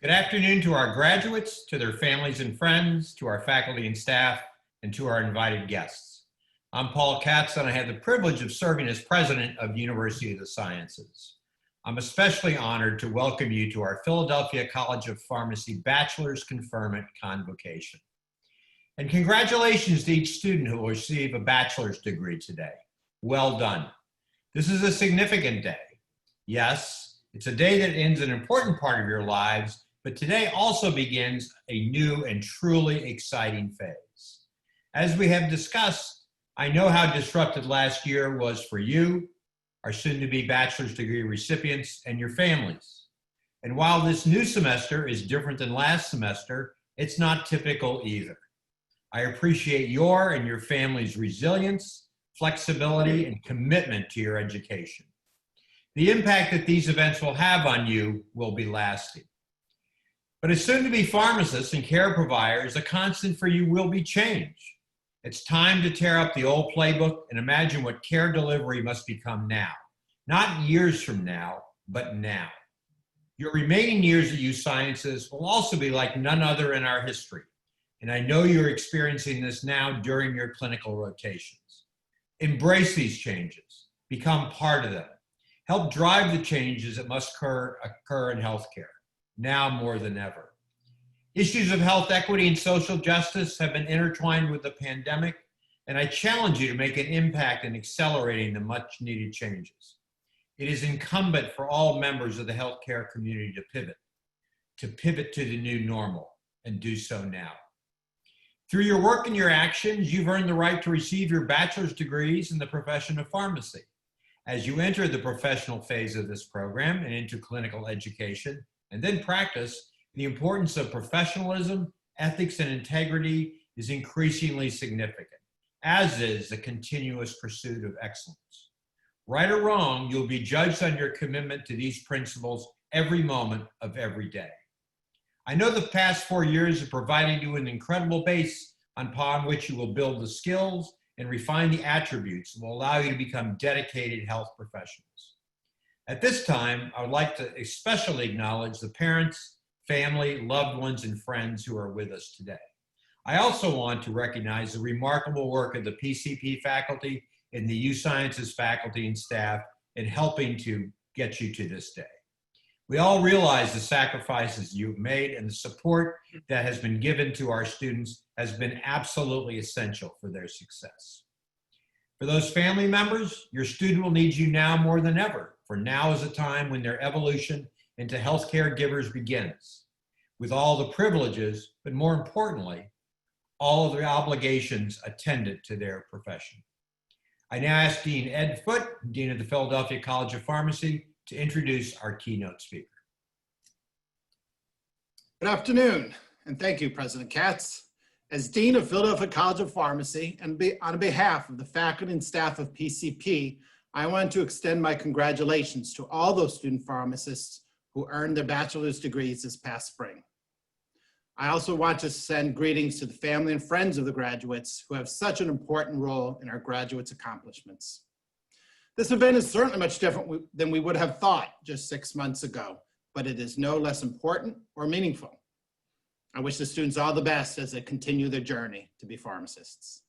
Good afternoon to our graduates, to their families and friends, to our faculty and staff, and to our invited guests. I'm Paul Katz, and I have the privilege of serving as president of University of the Sciences. I'm especially honored to welcome you to our Philadelphia College of Pharmacy Bachelor's Conferment Convocation. And congratulations to each student who will receive a bachelor's degree today. Well done. This is a significant day. Yes, it's a day that ends an important part of your lives, but today also begins a new and truly exciting phase. As we have discussed, I know how disrupted last year was for you, our soon-to-be bachelor's degree recipients, and your families. And while this new semester is different than last semester, it's not typical either. I appreciate your and your family's resilience, flexibility, and commitment to your education. The impact that these events will have on you will be lasting. But as soon-to-be pharmacists and care providers, a constant for you will be change. It's time to tear up the old playbook and imagine what care delivery must become now. Not years from now, but now. Your remaining years at USciences will also be like none other in our history. And I know you're experiencing this now during your clinical rotations. Embrace these changes. Become part of them. Help drive the changes that must occur in healthcare, now more than ever. Issues of health equity and social justice have been intertwined with the pandemic, and I challenge you to make an impact in accelerating the much needed changes. It is incumbent for all members of the healthcare community to pivot to the new normal, and do so now. Through your work and your actions, you've earned the right to receive your bachelor's degrees in the profession of pharmacy. As you enter the professional phase of this program and into clinical education, and then practice, the importance of professionalism, ethics, and integrity is increasingly significant, as is the continuous pursuit of excellence. Right or wrong, you'll be judged on your commitment to these principles every moment of every day. I know the past 4 years have provided you an incredible base upon which you will build the skills and refine the attributes that will allow you to become dedicated health professionals. At this time, I would like to especially acknowledge the parents, family, loved ones, and friends who are with us today. I also want to recognize the remarkable work of the PCP faculty and the USciences faculty and staff in helping to get you to this day. We all realize the sacrifices you've made, and the support that has been given to our students has been absolutely essential for their success. For those family members, your student will need you now more than ever, for now is a time when their evolution into healthcare givers begins, with all the privileges, but more importantly, all of the obligations attendant to their profession. I now ask Dean Ed Foote, Dean of the Philadelphia College of Pharmacy, to introduce our keynote speaker. Good afternoon, and thank you, President Katz. As Dean of Philadelphia College of Pharmacy, and on behalf of the faculty and staff of PCP, I want to extend my congratulations to all those student pharmacists who earned their bachelor's degrees this past spring. I also want to send greetings to the family and friends of the graduates who have such an important role in our graduates' accomplishments. This event is certainly much different than we would have thought just 6 months ago, but it is no less important or meaningful. I wish the students all the best as they continue their journey to be pharmacists.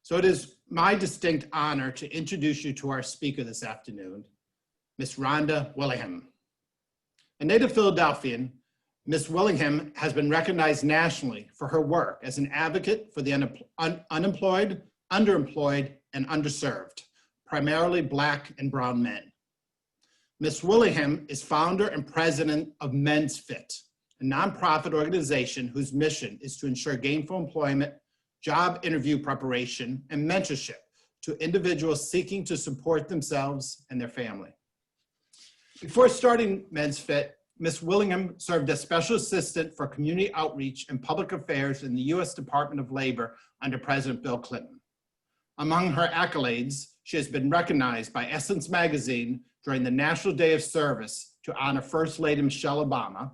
So it is my distinct honor to introduce you to our speaker this afternoon, Ms. Rhonda Wellsingham. A native Philadelphian, Ms. Wellsingham has been recognized nationally for her work as an advocate for the unemployed, underemployed, and underserved, primarily Black and brown men. Ms. Wellsingham is founder and president of Men's Fit, a nonprofit organization whose mission is to ensure gainful employment, job interview preparation, and mentorship to individuals seeking to support themselves and their family. Before starting Men's Fit, Ms. Wellsingham served as Special Assistant for Community Outreach and Public Affairs in the U.S. Department of Labor under President Bill Clinton. Among her accolades, she has been recognized by Essence Magazine during the National Day of Service to honor First Lady Michelle Obama,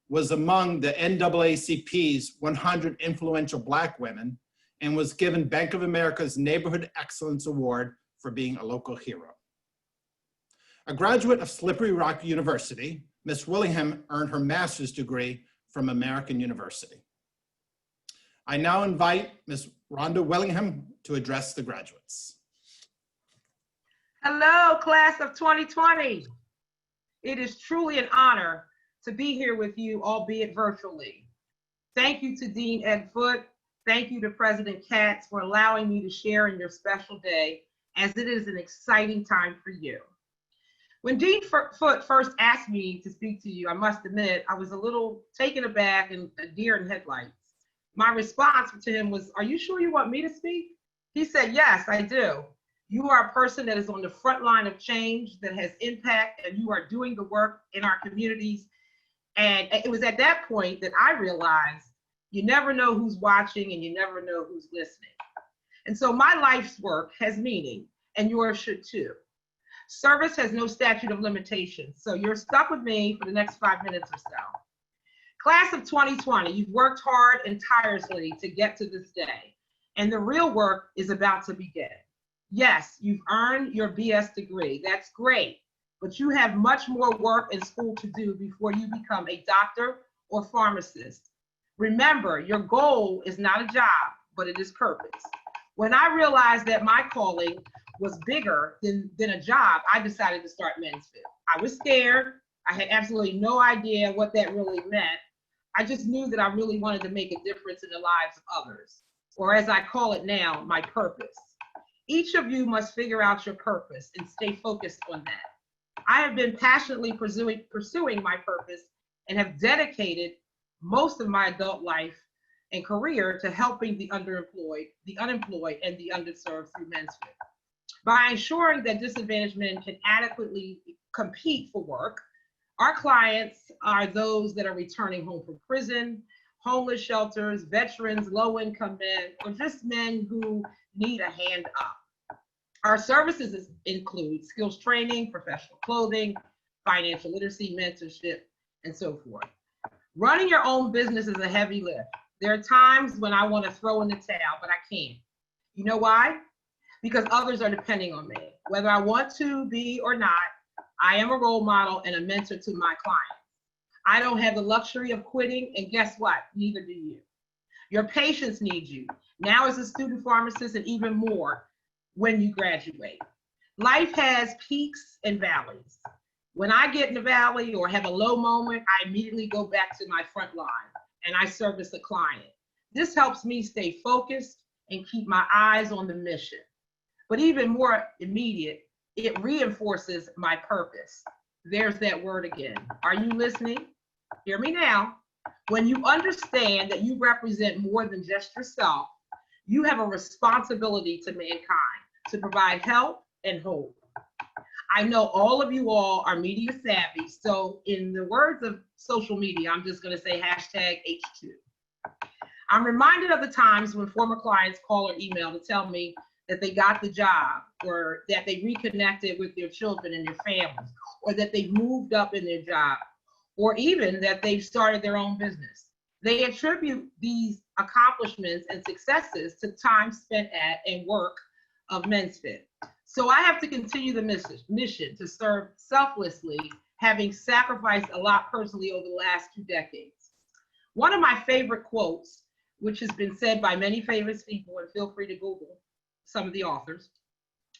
was among the NAACP's 100 Influential Black Women, and was given Bank of America's Neighborhood Excellence Award for being a local hero. A graduate of Slippery Rock University, Ms. Willingham earned her master's degree from American University. I now invite Ms. Rhonda Wellsingham to address the graduates. Hello, class of 2020. It is truly an honor to be here with you, albeit virtually. Thank you to Dean Ed Foote. Thank you to President Katz for allowing me to share in your special day, as it is an exciting time for you. When Dean Foote first asked me to speak to you, I must admit, I was a little taken aback and a deer in headlights. My response to him was, "Are you sure you want me to speak?" He said, "Yes, I do. You are a person that is on the front line of change, that has impact, and you are doing the work in our communities." And it was at that point that I realized you never know who's watching and you never know who's listening. And so my life's work has meaning, and yours should too. Service has no statute of limitations, so you're stuck with me for the next 5 minutes or so. Class of 2020, you've worked hard and tirelessly to get to this day, and the real work is about to begin. Yes, you've earned your BS degree. That's great, but you have much more work in school to do before you become a doctor or pharmacist. Remember, your goal is not a job, but it is purpose. When I realized that my calling was bigger than a job, I decided to start Mansfield. I was scared. I had absolutely no idea what that really meant. I just knew that I really wanted to make a difference in the lives of others, or as I call it now, my purpose. Each of you must figure out your purpose and stay focused on that. I have been passionately pursuing my purpose and have dedicated most of my adult life and career to helping the underemployed, the unemployed, and the underserved through Mansfield. By ensuring that disadvantaged men can adequately compete for work, our clients are those that are returning home from prison, homeless shelters, veterans, low-income men, or just men who need a hand up. Our services include skills training, professional clothing, financial literacy, mentorship, and so forth. Running your own business is a heavy lift. There are times when I want to throw in the towel, but I can't. You know why? Because others are depending on me. Whether I want to be or not, I am a role model and a mentor to my clients. I don't have the luxury of quitting, and guess what? Neither do you. Your patients need you, now as a student pharmacist, and even more when you graduate. Life has peaks and valleys. When I get in the valley or have a low moment, I immediately go back to my front line and I service the client. This helps me stay focused and keep my eyes on the mission. But even more immediate, it reinforces my purpose. There's that word again. Are you listening? Hear me now. When you understand that you represent more than just yourself, you have a responsibility to mankind to provide help and hope. I know all of you all are media savvy, so in the words of social media, I'm just going to say #H2. I'm reminded of the times when former clients call or email to tell me that they got the job, or that they reconnected with their children and their families, or that they moved up in their job, or even that they've started their own business. They attribute these accomplishments and successes to time spent at and work of Mansfield. So I have to continue the mission to serve selflessly, having sacrificed a lot personally over the last 2 decades. One of my favorite quotes, which has been said by many famous people, and feel free to Google some of the authors: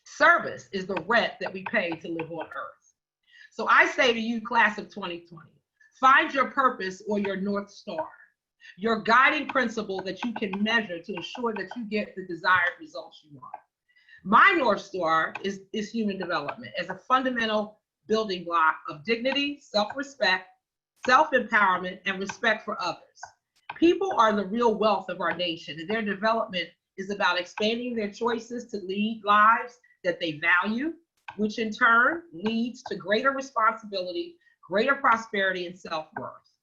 service is the rent that we pay to live on earth. So I say to you, class of 2020, find your purpose or your North Star, your guiding principle that you can measure to ensure that you get the desired results you want. My North Star is human development as a fundamental building block of dignity, self-respect, self-empowerment, and respect for others. People are the real wealth of our nation, and their development is about expanding their choices to lead lives that they value, which in turn leads to greater responsibility, greater prosperity, and self-worth.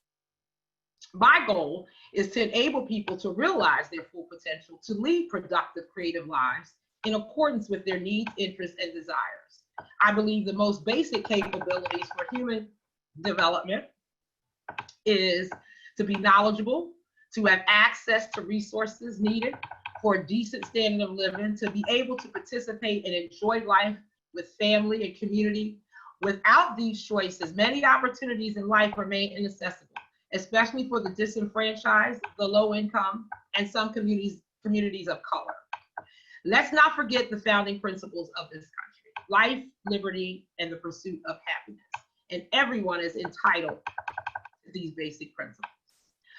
My goal is to enable people to realize their full potential, to lead productive, creative lives in accordance with their needs, interests, and desires. I believe the most basic capabilities for human development is to be knowledgeable, to have access to resources needed for a decent standard of living, to be able to participate and enjoy life with family and community, Without these choices, many opportunities in life remain inaccessible, especially for the disenfranchised, the low income, and some communities of color. Let's not forget the founding principles of this country: life, liberty, and the pursuit of happiness. And everyone is entitled to these basic principles.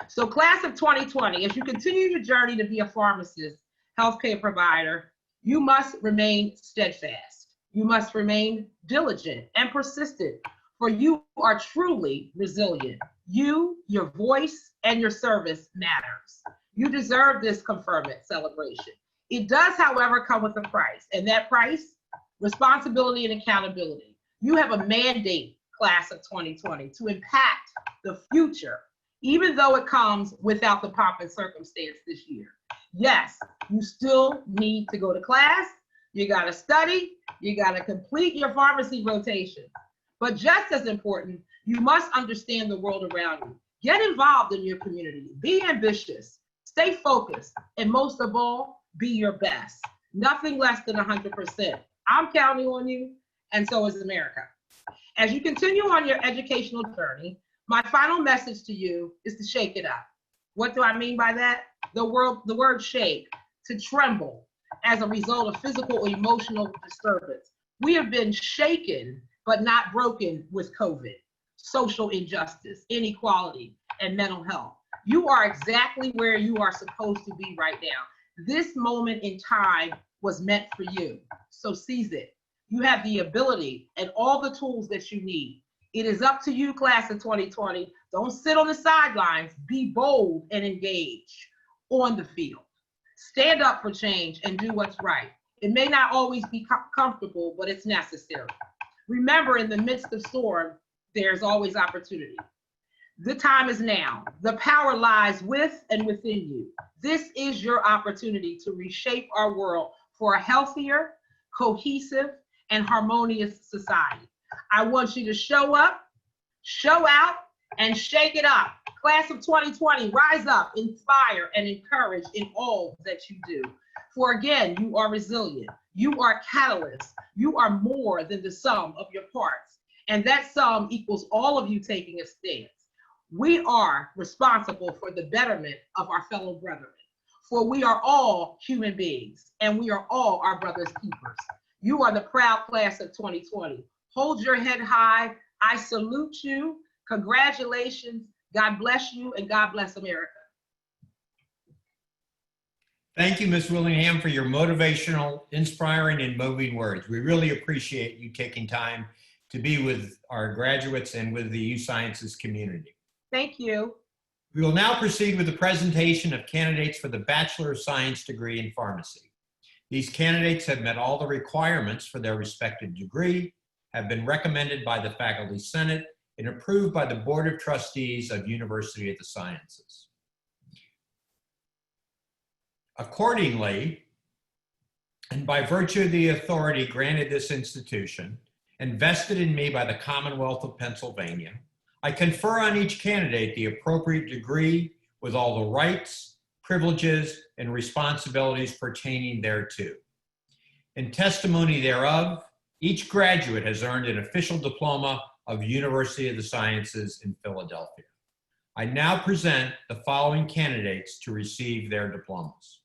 So class of 2020, as you continue your journey to be a pharmacist, healthcare provider, you must remain steadfast. You must remain diligent and persistent, for you are truly resilient. You, your voice, and your service matters. You deserve this conferment celebration. It does, however, come with a price, and that price, responsibility and accountability. You have a mandate, class of 2020, to impact the future, even though it comes without the pomp and circumstance this year. Yes, you still need to go to class, you gotta study, you gotta complete your pharmacy rotation. But just as important, you must understand the world around you. Get involved in your community, be ambitious, stay focused, and most of all, be your best. Nothing less than 100%. I'm counting on you, and so is America. As you continue on your educational journey, my final message to you is to shake it up. What do I mean by that? The word shake, to tremble as a result of physical or emotional disturbance. We have been shaken, but not broken with COVID, social injustice, inequality, and mental health. You are exactly where you are supposed to be right now. This moment in time was meant for you, so seize it. You have the ability and all the tools that you need. It is up to you, class of 2020. Don't sit on the sidelines. Be bold and engage on the field. Stand up for change and do what's right. It may not always be comfortable, but it's necessary. Remember, in the midst of storm, there's always opportunity. The time is now. The power lies with and within you. This is your opportunity to reshape our world for a healthier, cohesive, and harmonious society. I want you to show up, show out, and shake it up. Class of 2020, rise up, inspire, and encourage in all that you do. For again, you are resilient. You are catalyst. You are more than the sum of your parts. And that sum equals all of you taking a stance. We are responsible for the betterment of our fellow brethren. For we are all human beings, and we are all our brother's keepers. You are the proud class of 2020. Hold your head high. I salute you. Congratulations. God bless you, and God bless America. Thank you, Ms. Willingham, for your motivational, inspiring, and moving words. We really appreciate you taking time to be with our graduates and with the USciences community. Thank you. We will now proceed with the presentation of candidates for the Bachelor of Science degree in pharmacy. These candidates have met all the requirements for their respective degree, have been recommended by the Faculty Senate, and approved by the Board of Trustees of University of the Sciences. Accordingly, and by virtue of the authority granted this institution and vested in me by the Commonwealth of Pennsylvania, I confer on each candidate the appropriate degree with all the rights, privileges, and responsibilities pertaining thereto. In testimony thereof, each graduate has earned an official diploma of University of the Sciences in Philadelphia. I now present the following candidates to receive their diplomas.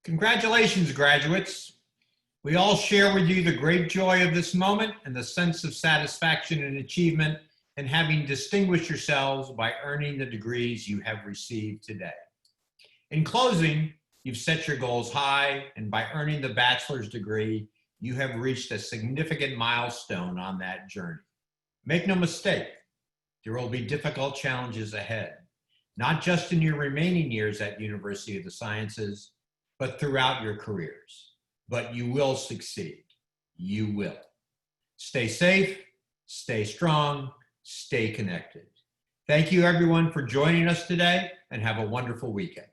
Congratulations, graduates. We all share with you the great joy of this moment and the sense of satisfaction and achievement in having distinguished yourselves by earning the degrees you have received today. In closing, you've set your goals high, and by earning the bachelor's degree, you have reached a significant milestone on that journey. Make no mistake, there will be difficult challenges ahead, not just in your remaining years at University of the Sciences, but throughout your careers. But you will succeed. You will. Stay safe, stay strong, stay connected. Thank you everyone for joining us today, and have a wonderful weekend.